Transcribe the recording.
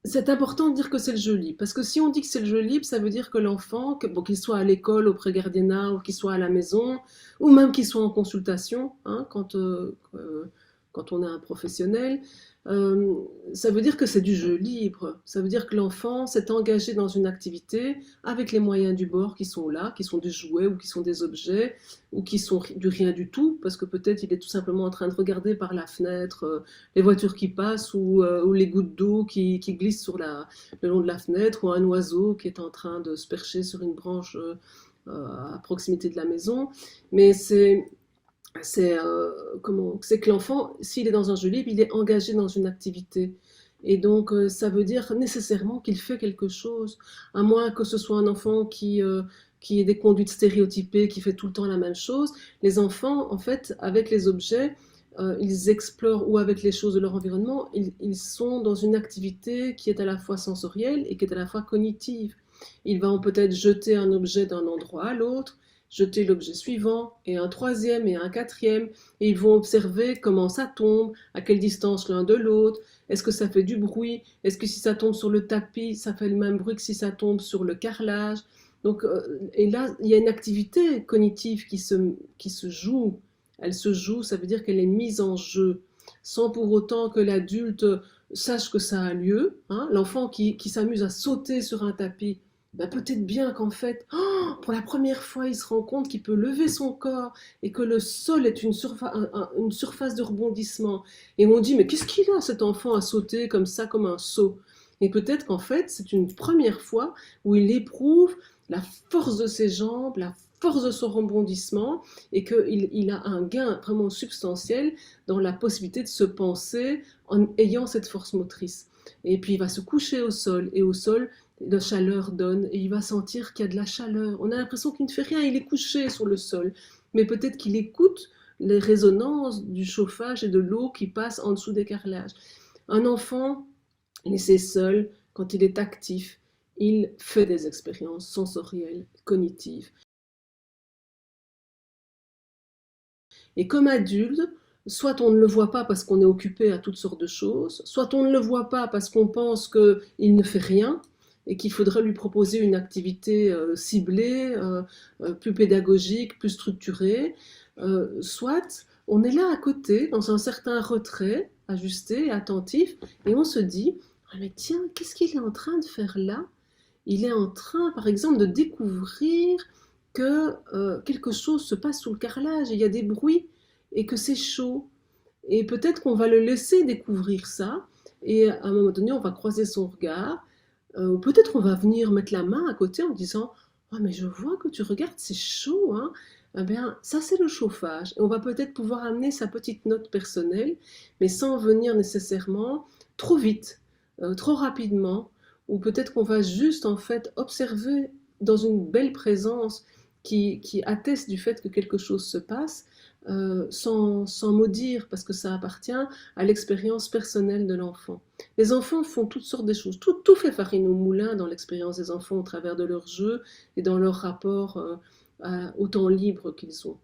C'est important de dire que c'est le jeu libre, parce que si on dit que c'est le jeu libre, ça veut dire que l'enfant, bon, qu'il soit à l'école, au pré-gardiennat, ou qu'il soit à la maison, ou même qu'il soit en consultation, hein, quand on est un professionnel, euh, ça veut dire que c'est du jeu libre. Ça veut dire que l'enfant s'est engagé dans une activité avec les moyens du bord qui sont là, qui sont des jouets ou qui sont des objets, ou qui sont du rien du tout, parce que peut-être il est tout simplement en train de regarder par la fenêtre les voitures qui passent ou les gouttes d'eau qui glissent le long de la fenêtre ou un oiseau qui est en train de se percher sur une branche à proximité de la maison. Mais c'est que l'enfant, s'il est dans un jeu libre, il est engagé dans une activité. Et donc, ça veut dire nécessairement qu'il fait quelque chose, à moins que ce soit un enfant qui ait des conduites stéréotypées, qui fait tout le temps la même chose. Les enfants, en fait, avec les objets, ils explorent, ou avec les choses de leur environnement, ils sont dans une activité qui est à la fois sensorielle et qui est à la fois cognitive. Ils vont peut-être jeter un objet d'un endroit à l'autre, jeter l'objet suivant, et un troisième et un quatrième, et ils vont observer comment ça tombe, à quelle distance l'un de l'autre, est-ce que ça fait du bruit, est-ce que si ça tombe sur le tapis, ça fait le même bruit que si ça tombe sur le carrelage. Donc, et là, il y a une activité cognitive qui se joue. Elle se joue, ça veut dire qu'elle est mise en jeu, sans pour autant que l'adulte sache que ça a lieu. Hein. L'enfant qui s'amuse à sauter sur un tapis, ben peut-être bien qu'en fait, pour la première fois, il se rend compte qu'il peut lever son corps et que le sol est une surface de rebondissement. Et on dit, mais qu'est-ce qu'il a cet enfant à sauter comme ça, comme un saut? Et peut-être qu'en fait, c'est une première fois où il éprouve la force de ses jambes, la force de son rebondissement, et qu'il a un gain vraiment substantiel dans la possibilité de se penser en ayant cette force motrice. Et puis il va se coucher au sol, et au sol, la chaleur donne, et il va sentir qu'il y a de la chaleur. On a l'impression qu'il ne fait rien, il est couché sur le sol, mais peut-être qu'il écoute les résonances du chauffage et de l'eau qui passe en dessous des carrelages. Un enfant laissé seul, quand il est actif, il fait des expériences sensorielles, cognitives. Et comme adulte, soit on ne le voit pas parce qu'on est occupé à toutes sortes de choses, soit on ne le voit pas parce qu'on pense qu'il ne fait rien et qu'il faudrait lui proposer une activité ciblée, plus pédagogique, plus structurée, soit on est là à côté, dans un certain retrait, ajusté, attentif, et on se dit, ah mais tiens, qu'est-ce qu'il est en train de faire là? Il est en train, par exemple, de découvrir que quelque chose se passe sous le carrelage, et il y a des bruits, et que c'est chaud. Et peut-être qu'on va le laisser découvrir ça, et à un moment donné, on va croiser son regard, ou peut-être on va venir mettre la main à côté en disant, ah mais je vois que tu regardes, c'est chaud, hein. Eh bien, ça c'est le chauffage. Et on va peut-être pouvoir amener sa petite note personnelle, mais sans venir nécessairement trop vite, trop rapidement, ou peut-être qu'on va juste en fait observer dans une belle présence qui atteste du fait que quelque chose se passe, sans maudire, parce que ça appartient à l'expérience personnelle de l'enfant. Les enfants font toutes sortes de choses. Tout fait farine au moulin dans l'expérience des enfants au travers de leurs jeux et dans leur rapport au temps libre qu'ils ont.